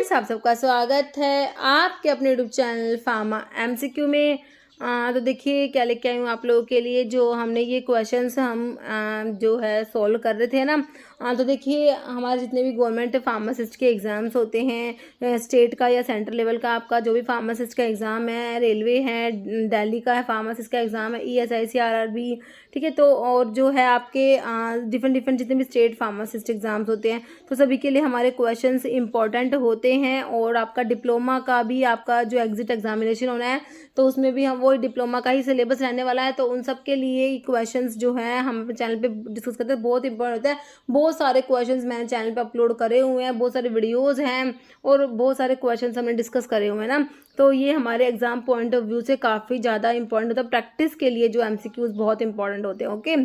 Friends, आप सबका स्वागत है आपके अपने यूट्यूब चैनल फार्मा एमसीक्यू में। तो देखिए क्या लेके आई हूँ आप लोगों के लिए। जो हमने ये क्वेश्चंस हम जो है सॉल्व कर रहे थे ना। तो देखिए हमारे जितने भी गवर्नमेंट फार्मासिस्ट के एग्ज़ाम्स होते हैं, स्टेट का या सेंट्रल लेवल का, आपका जो भी फार्मासिस्ट का एग्ज़ाम है, रेलवे है, दिल्ली का है फार्मासिस्ट का एग्ज़ाम है, ESIC RRB, ठीक है। तो और जो है आपके डिफरेंट जितने भी स्टेट फार्मासिस्ट एग्ज़ाम्स होते हैं, तो सभी के लिए हमारे क्वेश्चंस इंपॉर्टेंट होते हैं। और आपका डिप्लोमा का भी आपका जो एग्जिट एग्जामिनेशन होना है, तो उसमें भी हम वो डिप्लोमा का ही सिलेबस रहने वाला है। तो उन सब के लिए क्वेश्चंस जो है हम अपने चैनल पे डिस्कस करते हैं, बहुत इंपॉर्टेंट होता है। बहुत सारे क्वेश्चंस मैंने चैनल पे अपलोड करे हुए हैं, बहुत सारे वीडियोज़ हैं और बहुत सारे क्वेश्चंस हमने डिस्कस करे हुए हैं ना। तो ये हमारे एग्जाम पॉइंट ऑफ व्यू से काफ़ी ज़्यादा इंपॉर्टेंट होता है। प्रैक्टिस के लिए जो MCQs बहुत इंपॉर्टेंट होते हैं। ओके,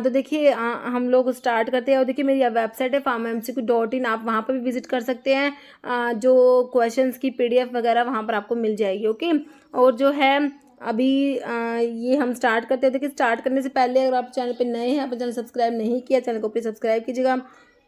तो देखिए हम लोग स्टार्ट करते हैं। और देखिए मेरी वेबसाइट है farmamcq.in, आप वहाँ पर भी विजिट कर सकते हैं। जो क्वेश्चंस की PDF वगैरह वहाँ पर आपको मिल जाएगी। ओके, और जो है अभी ये हम स्टार्ट करते हैं। देखिए स्टार्ट करने से पहले अगर आप चैनल पे नए हैं, अपने चैनल सब्सक्राइब नहीं किया, चैनल को प्लीज़ सब्सक्राइब कीजिएगा।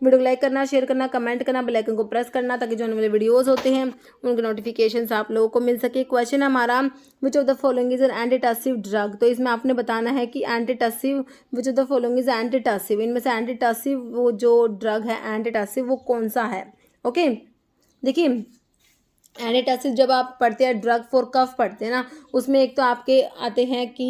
वीडियो को लाइक करना, शेयर करना, कमेंट करना, बेल आइकन को प्रेस करना, ताकि जो आने वाले वीडियोस होते हैं उनके नोटिफिकेशंस आप लोगों को मिल सके। क्वेश्चन हमारा, which of the following is an antitussive drug. तो इसमें आपने बताना है कि antitussive, which of the following is antitussive, इनमें से एंटीटसिव वो जो ड्रग है एंटीटसिव वो कौन सा है। ओके, देखिए एंटीटसिव जब आप पढ़ते हैं, ड्रग फॉर कफ पढ़ते हैं ना, उसमें एक तो आपके आते हैं कि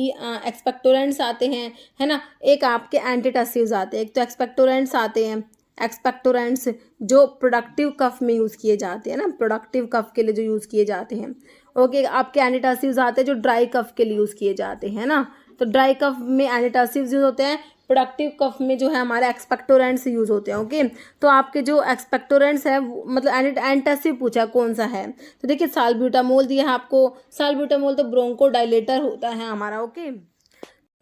एक्सपेक्टोरेंट्स आते हैं, है ना। एक आपके एंटीटसिव्स आते हैं, एक तो एक्सपेक्टोरेंट्स आते हैं। एक्सपेक्टोरेंट्स जो प्रोडक्टिव कफ में यूज़ किए जाते हैं ना, प्रोडक्टिव कफ के लिए जो यूज़ किए जाते हैं। ओके, आपके एंटीटसिव्स आते हैं जो ड्राई कफ के लिए यूज़ किए जाते हैं ना। तो ड्राई कफ में एंटीटसिव्स यूज होते हैं, प्रोडक्टिव कफ में जो है हमारे एक्सपेक्टोरेंट्स यूज़ होते हैं। ओके, तो आपके जो एक्सपेक्टोरेंट्स है मतलब एंटासिव पूछा कौन सा है, तो देखिए साल्ब्यूटामोल दिया है आपको। साल्ब्यूटामोल तो ब्रोंको डायलेटर होता है हमारा। ओके,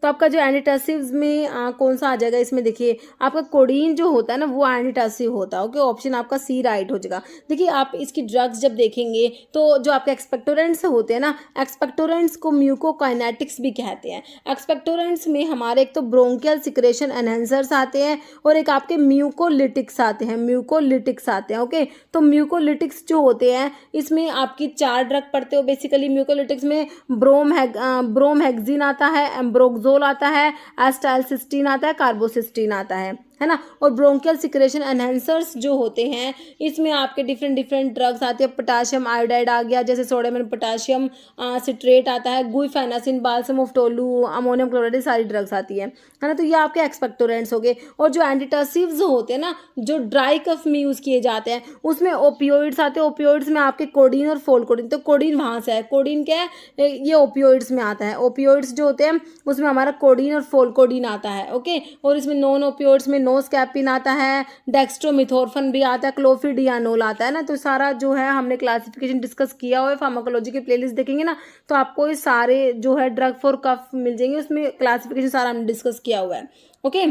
तो आपका जो एंटीटसिव्स में कौन सा आ जाएगा, इसमें देखिए आपका कोडीन जो होता है ना वो एंटीटसिव होता है। ओके, ऑप्शन आपका C राइट हो जाएगा। देखिए आप इसकी ड्रग्स जब देखेंगे तो जो आपके एक्सपेक्टोरेंट्स होते हैं ना, एक्सपेक्टोरेंट्स को म्यूकोकाइनेटिक्स भी कहते हैं। एक्सपेक्टोरेंट्स में हमारे एक तो ब्रोंकियल सिक्रेशन एनहेंसर्स आते हैं और एक आपके म्यूकोलिटिक्स आते हैं। म्यूकोलिटिक्स आते हैं। ओके, तो म्यूकोलिटिक्स जो होते हैं इसमें आपकी 4 ड्रग पढ़ते हो बेसिकली। म्यूकोलिटिक्स में ब्रोमहेक्सिन आता है, एम्ब्रोक्सोल आता है, एस्टाइलसिस्टीन आता है, कार्बोसिस्टीन आता है ना। और ब्रोंकियल सिक्रेशन एनहेंसर्स जो होते हैं इसमें आपके डिफरेंट ड्रग्स आते हैं। पोटाशियम आयोडाइड आ गया, जैसे सोडियम एंड पोटाशियम सिट्रेट आता है, गुइफेनासिन, balsam of tolu, ammonium chloride, सारी ड्रग्स आती है ना। तो ये आपके एक्सपेक्टोरेंट्स हो गए। और जो एंटीटसिव्स होते हैं ना, जो ड्राई कफ में यूज़ किए जाते हैं, उसमें ओपियोइड्स आते हैं। ओपियोइड्स में आपके कोडीन और फोलकोडीन, तो कोडीन वहाँ से है। कोडीन क्या है, ये ओपियोइड्स में आता है। ओपियोइड्स जो होते हैं उसमें हमारा कोडीन और फोलकोडीन आता है। ओके, और इसमें नॉन ओपियोइड्स में नोस्कैपिन आता है, डेक्स्ट्रोमिथोर्फन भी आता है, क्लोफिडियानोल आता है ना। तो सारा जो है हमने क्लासिफिकेशन डिस्कस किया हुआ है, फार्माकोलॉजी की प्लेलिस्ट देखेंगे ना तो आपको ये सारे जो है ड्रग फॉर कफ मिल जाएंगे, उसमें क्लासिफिकेशन सारा हमने डिस्कस किया हुआ है। ओके,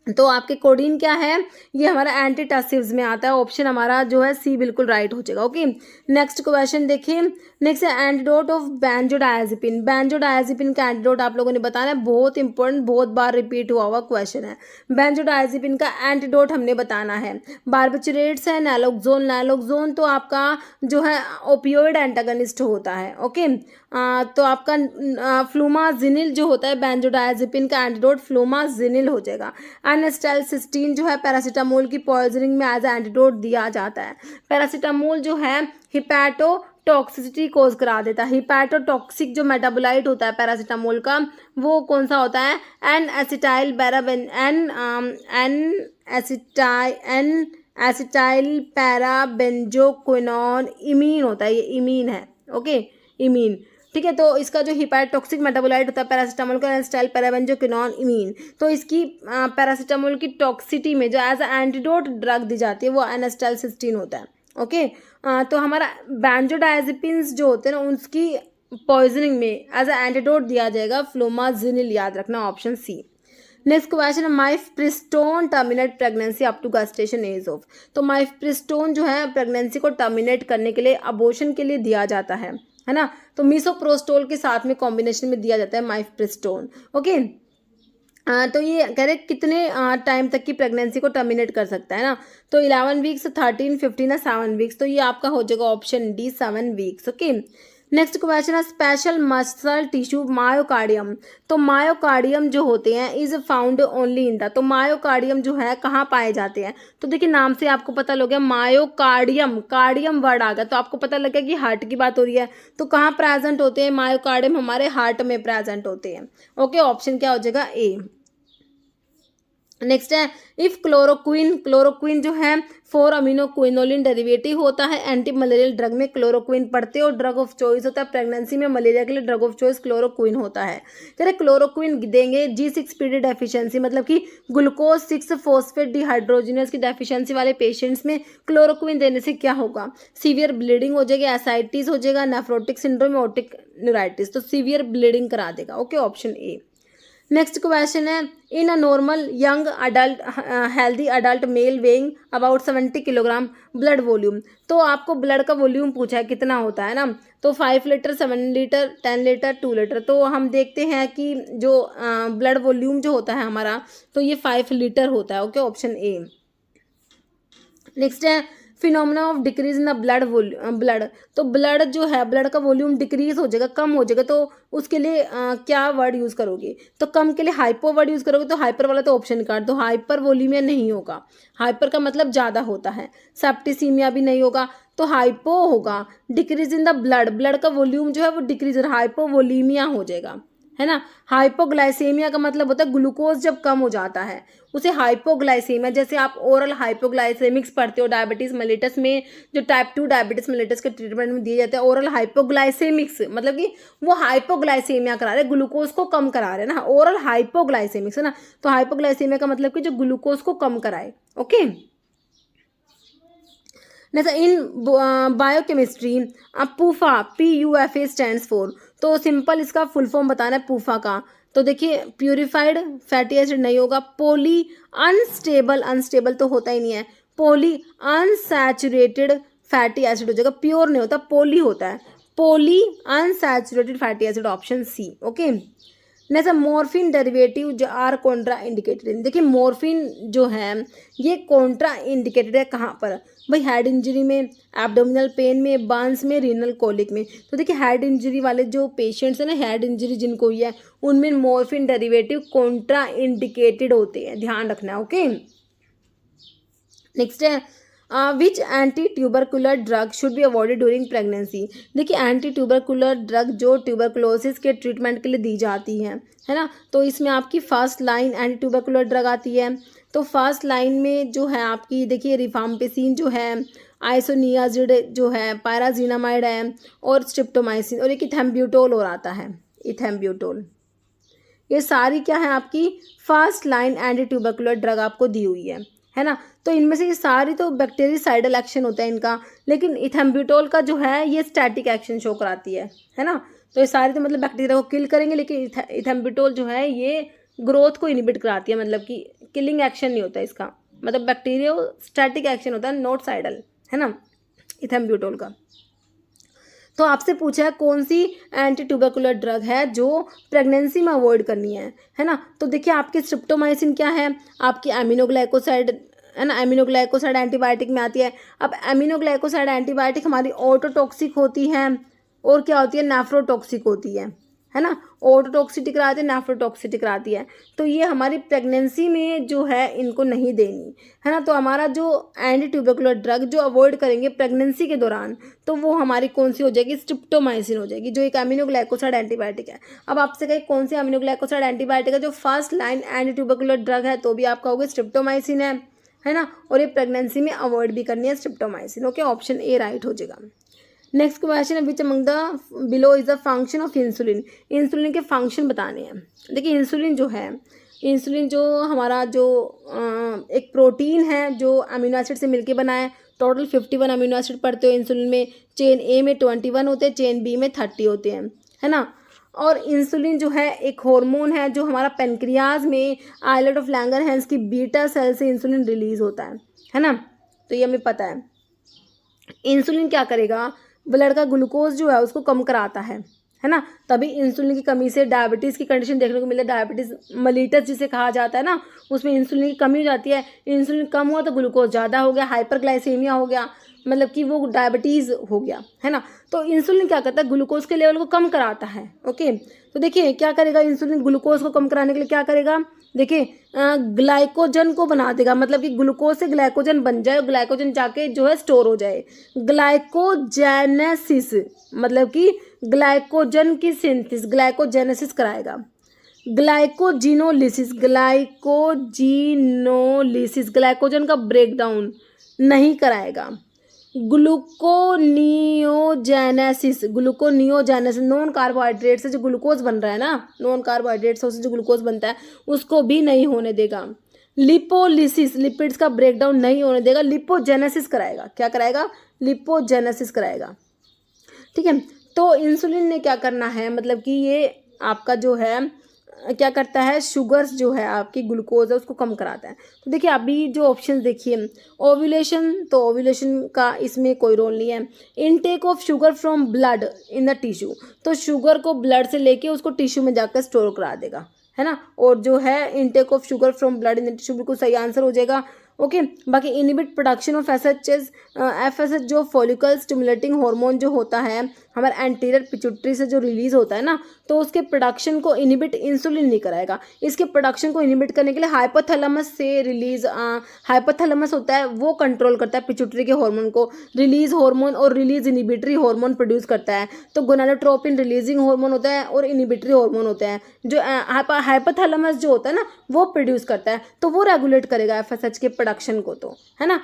तो आपके कोडीन क्या है, ये हमारा एंटीटसिव्स में आता है। ऑप्शन हमारा जो है C बिल्कुल राइट हो जाएगा। ओके, नेक्स्ट क्वेश्चन देखिए। नेक्स्ट है एंटीडोट ऑफ बेंजोडायजेपिन। बेंजोडायजेपिन का एंटीडोट आप लोगों ने बताना है, बहुत इंपॉर्टेंट, बहुत बार रिपीट हुआ क्वेश्चन है। बेंजोडायजेपिन का एंटीडोट हमने बताना है। बार्बिचुरेट्स है, नैलोक्सोन। नैलोक्सोन तो आपका जो है ओपियोइड एंटागनिस्ट होता है। ओके, तो आपका फ्लूमाजिनिल जो होता है बेंजोडायजेपिन का एंटीडोट फ्लूमाजिनिल हो जाएगा। एनेस्टाइलसिस्टीन जो है पैरासीटामोल की पॉइजनिंग में एज एंटीडोट दिया जाता है। पैरासीटामोल जो है हिपैटोटॉक्सिसिटी कोज करा देता है। हिपैटोटॉक्सिक जो मेटाबोलाइट होता है पैरासीटामोल का वो कौन सा होता है, एन एसिटाइल पैराबेंजोक्विनोन इमीन होता है, ये इमीन है। ओके, इमीन, ठीक है। तो इसका जो हिपैटोटॉक्सिक मेटाबोलाइट होता है पैरासीटामोल का, एनेस्टाइल पैराबेंजोक्विनोन इमीन, तो इसकी पैरासीटामोल की टॉक्सिटी में जो एज एंटीडोट ड्रग दी जाती है वो एनेस्टाइलसिस्टीन होता है। ओके, तो हमारा बेंजोडायजेपिन्स जो होते हैं ना उसकी पॉइजनिंग में एज एंटीडोट दिया जाएगा फ्लूमाजिनिल, याद रखना ऑप्शन C। नेक्स्ट क्वेश्चन है mifepristone terminate pregnancy up to gestation age of. तो माइफप्रिस्टोन जो है प्रेगनेंसी को टर्मिनेट करने के लिए, अबॉर्शन के लिए दिया जाता है ना। तो मिसोप्रोस्टोल के साथ में कॉम्बिनेशन में दिया जाता है माइफप्रिस्टोन। ओके, तो ये कह रहे कितने टाइम तक की प्रेगनेंसी को टर्मिनेट कर सकता है ना, तो 11 वीक्स, 13, 15 या 7 वीक्स, तो ये आपका हो जाएगा option D 7 weeks. Okay, next question है स्पेशल मसल टिश्यू मायोकार्डियम। तो मायोकार्डियम जो होते हैं is found only in the, तो मायोकार्डियम जो है कहाँ पाए जाते हैं, तो देखिए नाम से आपको पता लग गया मायोकार्डियम, कार्डियम वर्ड आ गया तो आपको पता लग गया कि हार्ट की बात हो रही है। तो कहाँ प्रेजेंट होते हैं मायोकार्डियम, हमारे हार्ट में प्रेजेंट होते हैं। ओके, ऑप्शन क्या हो जाएगा ए। नेक्स्ट है इफ क्लोरोक्विन, क्लोरोक्विन जो है 4 अमीनो क्विनोलिन डेरिवेटिव होता है एंटी मलेरियल ड्रग में क्लोरोक्विन पढ़ते हो, ड्रग ऑफ चॉइस होता है प्रेगनेंसी में, मलेरिया के लिए ड्रग ऑफ चॉइस क्लोरोक्विन होता है। कह रहे क्लोरोक्विन देंगे G6PD डेफिशिएंसी, मतलब कि ग्लूकोज 6 फॉस्फेट डिहाइड्रोजिनेस की डेफिशिएंसी वाले पेशेंट्स में क्लोरोक्विन देने से क्या होगा, सीवियर ब्लीडिंग हो जाएगी, एसाइटिस हो जाएगा, नेफ्रोटिक सिंड्रोम, ओटिक न्यूराइटिस, तो सीवियर ब्लीडिंग करा देगा। Okay, option A. Next question है in a normal young adult healthy adult male weighing about 70 kilogram blood volume, तो आपको ब्लड का वॉल्यूम पूछा है कितना होता है ना, तो 5 लीटर, 7 लीटर, 10 लीटर, 2 लीटर, तो हम देखते हैं कि जो ब्लड वॉल्यूम जो होता है हमारा तो ये 5 लीटर होता है। Okay, option A. नेक्स्ट है phenomena of decrease in the blood, तो ब्लड जो है ब्लड का वॉल्यूम डिक्रीज हो जाएगा, कम हो जाएगा, तो उसके लिए क्या वर्ड यूज करोगे, तो कम के लिए हाइपो वर्ड यूज करोगे, तो हाइपर वाला तो ऑप्शन काट दो, हाइपर वॉल्यूमिया नहीं होगा, हाइपर का मतलब ज़्यादा होता है, सेप्टिसीमिया भी नहीं होगा, तो हाइपो होगा, डिक्रीज इन द ब्लड का वॉल्यूम जो है वो डिक्रीज, हाइपोवोलीमिया हो जाएगा, है ना। हाइपोग्लाइसेमिया का मतलब होता है ग्लूकोज जब कम हो जाता है उसे हाइपोग्लाइसेमिया, जैसे आप ओरल हाइपोग्लाइसेमिक्स पढ़ते हो डायबिटीज मेलिटस में, जो टाइप 2 डायबिटीज मेलिटस के ट्रीटमेंट में दिए जाते हैं ओरल हाइपोग्लाइसेमिक्स, मतलब कि वो हाइपोग्लाइसेमिया करा रहे, ग्लूकोज को कम करा रहे ना, ओरल हाइपोग्लाइसेमिक्स है ना, तो हाइपोग्लाइसेमिया का मतलब कि जो ग्लूकोज को कम कराए। ओके, जैसे इन बायोकेमिस्ट्री पूफा, PUFA स्टैंड्स फॉर, तो सिंपल इसका फुल फॉर्म बताना है पूफा का, तो देखिए प्यूरिफाइड फैटी एसिड नहीं होगा, पॉली अनस्टेबल, अनस्टेबल तो होता ही नहीं है, पॉली अनसैचुरेटेड फैटी एसिड हो जाएगा, प्योर नहीं होता, पॉली होता है, poly unsaturated fatty acid, option C. Okay, next morphine derivative जो आर कॉन्ट्रा इंडिकेटेड, देखिए मॉर्फिन जो है ये कॉन्ट्रा इंडिकेटेड है कहाँ पर भाई, हेड इंजरी में, एब्डोमिनल पेन में, बर्न्स में, रीनल कोलिक में, तो देखिए हेड इंजरी वाले जो पेशेंट्स हैं ना, हेड इंजरी जिनको हुई है उनमें मॉर्फिन डेरिवेटिव कॉन्ट्रा इंडिकेटेड होते हैं, ध्यान रखना है। ओके, नेक्स्ट है which anti tubercular drug should be avoided during pregnancy, देखिए एंटी ट्यूबरकुलर ड्रग जो ट्यूबरकुलोसिस के ट्रीटमेंट के लिए दी जाती है ना, तो इसमें आपकी first line anti tubercular drug आती है, तो फर्स्ट लाइन में जो है आपकी देखिए रिफाम्पिसिन जो है, आइसोनियाजिड जो है, पायराजीनामाइड है, और स्ट्रिप्टोमाइसिन, और एक इथेम्ब्यूटोल और आता है, इथेम्ब्यूटोल, ये सारी क्या है आपकी first line anti tubercular drug आपको दी हुई है ना, तो इनमें से ये सारी तो बैक्टीरियासाइडल एक्शन होता है इनका, लेकिन इथेम्ब्यूटोल का जो है ये स्टैटिक एक्शन शो कराती है ना, तो ये सारी तो मतलब बैक्टीरिया को किल करेंगे, लेकिन इथेम्ब्यूटोल जो है ये ग्रोथ को इनिबिट कराती है, मतलब कि किलिंग एक्शन नहीं होता इसका, मतलब बैक्टीरिया स्टैटिक एक्शन होता है, नॉट साइडल, है ना इथेम्ब्यूटोल का। तो आपसे पूछा है कौन सी एंटी ट्यूबरकुलर ड्रग है जो प्रेगनेंसी में अवॉइड करनी है ना, तो देखिए आपकी स्ट्रिप्टोमाइसिन क्या है, आपकी एमिनोग्लाइकोसाइड है ना, एमिनोग्लाइकोसाइड एंटीबायोटिक में आती है। अब एमिनोग्लाइकोसाइड एंटीबायोटिक हमारी ऑटोटॉक्सिक होती है और क्या होती है, नेफ्रोटॉक्सिक होती है ना, ऑटोटॉक्सिटी कराती है, नेफ्रोटॉक्सिटी कराती है, तो ये हमारी प्रेगनेंसी में जो है इनको नहीं देनी है ना, तो हमारा जो एंटी ट्यूबरकुलर ड्रग जो अवॉइड करेंगे प्रेगनेंसी के दौरान तो वो हमारी कौन सी हो जाएगी, स्ट्रिप्टोमाइसिन हो जाएगी, जो एक एमिनोग्लाइकोसाइड एंटीबायोटिक है। अब आपसे कहीं कौन सी एमिनोग्लाइकोसाइड एंटीबायोटिक है जो first line anti tubercular drug है, तो भी आप कहोगे स्ट्रिप्टोमाइसिन है ना, और ये प्रेगनेंसी में अवॉइड भी करनी है स्ट्रिप्टोमाइसिन। ओके, ऑप्शन ए राइट हो जाएगा। नेक्स्ट क्वेश्चन है which among the below is the function of insulin, insulin के फंक्शन बताने हैं। देखिए इंसुलिन जो है, इंसुलिन जो हमारा जो एक प्रोटीन है जो अमीनो एसिड से मिलके बना है, टोटल 51 अमीनो एसिड पड़ते हो इंसुलिन में, चेन ए में 21 होते हैं, चेन बी में 30 होते हैं, है ना। और इंसुलिन जो है एक हार्मोन है जो हमारा पेनक्रियाज में आइलेट ऑफ लैंगरहैंस की बीटा सेल से इंसुलिन रिलीज होता है ना, तो ये हमें पता है। इंसुलिन क्या करेगा, ब्लड का ग्लूकोज जो है उसको कम कराता है है ना। तभी इंसुलिन की कमी से डायबिटीज़ की कंडीशन देखने को मिलती है, डायबिटीज़ मेलिटस जिसे कहा जाता है ना, उसमें इंसुलिन की कमी हो जाती है। इंसुलिन कम हुआ तो ग्लूकोज ज़्यादा हो गया, हाइपरग्लाइसेमिया हो गया, मतलब कि वो डायबिटीज़ हो गया, है ना। तो इंसुलिन क्या करता है, ग्लूकोज के लेवल को कम कराता है। ओके, तो देखिए क्या करेगा इंसुलिन, ग्लूकोज को कम कराने के लिए क्या करेगा, देखिए ग्लाइकोजन को बना देगा, मतलब कि ग्लूकोज से ग्लाइकोजन बन जाए, ग्लाइकोजन जाके जो है स्टोर हो जाए। ग्लाइकोजेनेसिस, मतलब कि ग्लाइकोजन की सिंथेसिस, ग्लाइकोजेनेसिस कराएगा। ग्लाइकोजिनोलिसिस, ग्लाइकोजिनोलिसिस, ग्लाइकोजन का ब्रेकडाउन नहीं कराएगा। ग्लूकोनियोजेनेसिस, ग्लूकोनियोजेनेसिस, नॉन कार्बोहाइड्रेट से जो ग्लूकोज बन रहा है ना, नॉन कार्बोहाइड्रेट से जो ग्लूकोज बनता है उसको भी नहीं होने देगा। लिपोलिसिस, लिपिड्स का ब्रेकडाउन नहीं होने देगा। लिपोजेनेसिस कराएगा, क्या कराएगा, लिपोजेनेसिस कराएगा। ठीक है, तो इंसुलिन ने क्या करना है, मतलब कि ये आपका जो है क्या करता है, शुगर्स जो है आपकी ग्लूकोज है उसको कम कराता है। तो देखिए अभी जो ऑप्शन देखिए, ओव्यूलेशन, तो ओव्यूलेशन का इसमें कोई रोल नहीं है। Intake of sugar from blood in the tissue, तो शुगर को ब्लड से लेके उसको टिश्यू में जाकर स्टोर करा देगा, है ना। और जो है intake of sugar from blood in the tissue, बिल्कुल सही आंसर हो जाएगा। ओके, बाकी इनहिबिट प्रोडक्शन ऑफ एफएसएच जो फॉलिकल स्टिमुलेटिंग हार्मोन जो होता है हमारे एंटीरियर पिट्यूटरी से जो रिलीज होता है ना, तो उसके प्रोडक्शन को इनहिबिट इंसुलिन नहीं कराएगा। इसके प्रोडक्शन को इनहिबिट करने के लिए हाइपोथैलेमस से रिलीज, हाइपोथैलेमस होता है वो कंट्रोल करता है पिट्यूटरी के हार्मोन को, रिलीज हार्मोन और रिलीज इनहिबिटरी हार्मोन प्रोड्यूस करता है। तो गोनाडोट्रोपिन रिलीजिंग हार्मोन होता है और इनहिबिटरी हार्मोन होते हैं, जो हाइपोथैलेमस जो होता है ना वो प्रोड्यूस करता है, तो वो रेगुलेट करेगा एफएसएच के प्रोडक्शन को, तो है ना।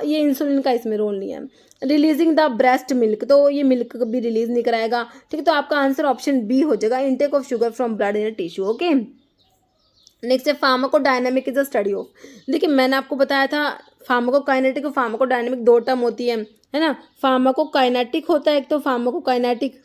ये इंसुलिन का इसमें रोल नहीं है। रिलीजिंग द ब्रेस्ट मिल्क, तो ये मिल्क भी रिलीज नहीं कराएगा। ठीक है, तो आपका आंसर ऑप्शन बी हो जाएगा, intake of sugar from blood in tissue. Okay, next है pharmacodynamic is a study of. देखिए मैंने आपको बताया था फार्माकोकाइनेटिक और फार्माकोडायनामिक दो टर्म होती है ना। फार्माकोकाइनेटिक होता है एक, तो फार्माकोकाइनेटिक,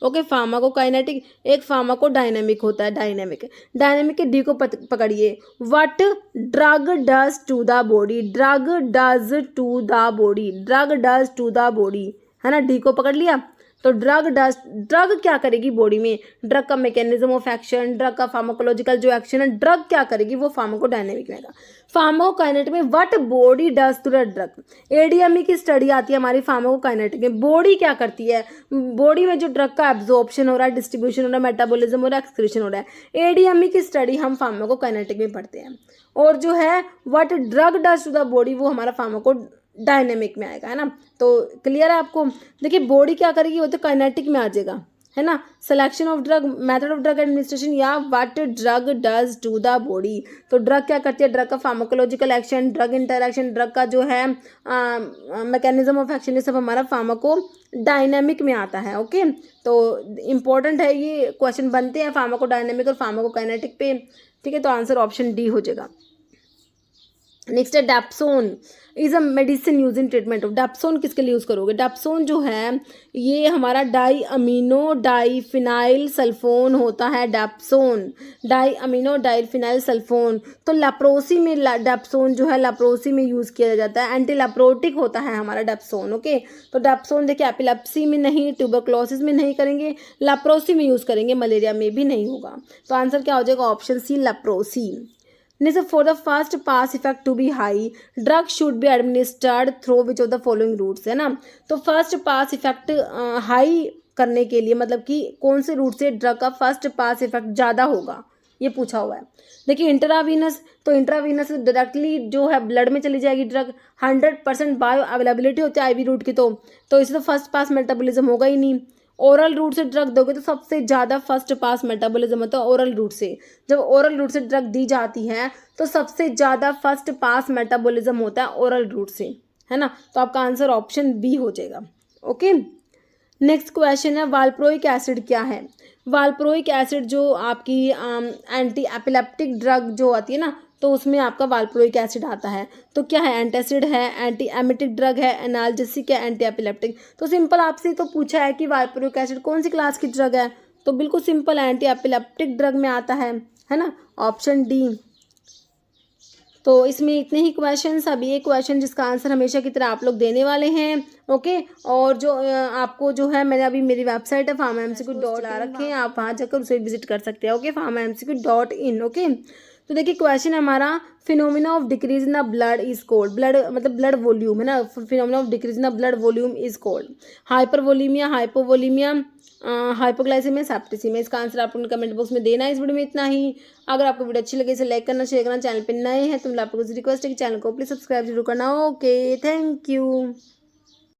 ओके, फार्माकोकाइनेटिक, एक फार्माकोडायनामिक होता है डायनामिक। डायनामिक के डी को पकड़िए, what drug does to the body, drug does to the body, drug does to the body, है ना। डी को पकड़ लिया, तो ड्रग क्या करेगी बॉडी में, ड्रग का मैकेनिज्म ऑफ एक्शन, ड्रग का फार्माकोलॉजिकल जो एक्शन है, ड्रग क्या करेगी वो फार्माकोडायनामिक में आएगा। फार्माकोकाइनेटिक में what body does to the drug, ADME की स्टडी आती है हमारी फार्माकोकाइनेटिक में, बॉडी क्या करती है, बॉडी में जो ड्रग का एब्जॉर्प्शन हो रहा है, डिस्ट्रीब्यूशन हो रहा है, मेटाबॉलिज्म हो रहा है, एक्सक्रीशन हो रहा है, एडीएमई की स्टडी हम फार्माकोकाइनेटिक में पढ़ते हैं। और जो है what drug does to the body वो हमारा फार्माको डायनेमिक में आएगा, है ना। तो क्लियर है आपको। देखिए बॉडी क्या करेगी वो तो काइनेटिक में आ जाएगा, है ना। Selection of drug, method of drug administration, या what drug does to the body, तो ड्रग क्या करती है, ड्रग का pharmacological action, drug interaction, drug का जो है मैकेनिज्म ऑफ एक्शन, ये सब हमारा फार्माको डायनेमिक में आता है। ओके, तो इंपॉर्टेंट है, ये क्वेश्चन बनते हैं फार्माको डायनेमिक और फार्माको काइनेटिक पे। ठीक है, तो आंसर ऑप्शन डी हो जाएगा। नेक्स्ट है dapsone is a medicine use in treatment of, dapsone किसके लिए यूज़ करोगे, डैप्सोन जो है ये हमारा डाई अमीनो डाईफिनाइल सल्फोन होता है, dapsone diamino diphenyl sulfone. तो लेप्रोसी में डैप्सोन जो है लेप्रोसी में यूज़ किया जाता है, एंटी लेप्रोटिक होता है हमारा डैप्सोन। ओके, तो डैप्सोन देखिए एपिलेप्सी में नहीं, ट्यूबरक्लोसिस में नहीं करेंगे, लेप्रोसी में यूज़ करेंगे, मलेरिया में भी नहीं होगा। तो आंसर क्या हो जाएगा, option C leprosy. For the first pass effect to be high, drug should be administered through which of the following routes, है ना। तो फर्स्ट पास इफेक्ट हाई करने के लिए मतलब कि कौन से रूट से ड्रग का फर्स्ट पास इफेक्ट ज़्यादा होगा, ये पूछा हुआ है। देखिए इंट्रावीनस, तो इंट्रावीनस डायरेक्टली जो है ब्लड में चली जाएगी ड्रग, 100% बायो अवेलेबिलिटी होती है आईवी रूट की, तो इसे तो फर्स्ट पास मेटाबॉलिज्म होगा ही नहीं। ओरल रूट से ड्रग दोगे तो सबसे ज़्यादा फर्स्ट पास मेटाबॉलिज्म होता है ओरल रूट से। जब ओरल रूट से ड्रग दी जाती है तो सबसे ज़्यादा फर्स्ट पास मेटाबॉलिज्म होता है ओरल रूट से, है ना। तो आपका आंसर ऑप्शन बी हो जाएगा। ओके, नेक्स्ट क्वेश्चन है वाल्प्रोइक एसिड क्या है। वाल्प्रोइक एसिड जो आपकी एंटी एपिलेप्टिक ड्रग जो आती है ना, तो उसमें आपका वाल्प्रोइक एसिड आता है। तो क्या है, एंटासिड है, एंटी एमिटिक ड्रग है, एनाल्जेसिक है, एंटी एपिलेप्टिक। तो सिंपल आपसे तो पूछा है कि वाल्प्रोइक एसिड कौन सी क्लास की ड्रग है, तो बिल्कुल सिंपल एंटी एपिलेप्टिक ड्रग में आता है ना, ऑप्शन डी। तो इसमें इतने ही क्वेश्चंस, अब ये क्वेश्चन जिसका आंसर हमेशा की तरह आप लोग देने वाले हैं। ओके, और जो आपको जो है, मैंने अभी मेरी वेबसाइट है pharmamcq.in चला रखे हैं, आप वहाँ जाकर उसे विजिट कर सकते हैं। Okay, pharmamcq.in। ओके, तो देखिए क्वेश्चन हमारा, phenomena of decrease in the blood is called, blood मतलब ब्लड वॉल्यूम है ना, phenomena of decrease in the blood volume is called, hypervolemia, hypovolemia, hypoglycemia, septicemia. इसका आंसर आप लोगों ने कमेंट बॉक्स में देना है। इस वीडियो में इतना ही। अगर आपको वीडियो अच्छी लगे इसे लाइक करना, शेयर करना, चैनल पे नए हैं तो आप लोगों से रिक्वेस्ट है कि चैनल को प्लीज सब्सक्राइब जरूर करना। Okay, thank you.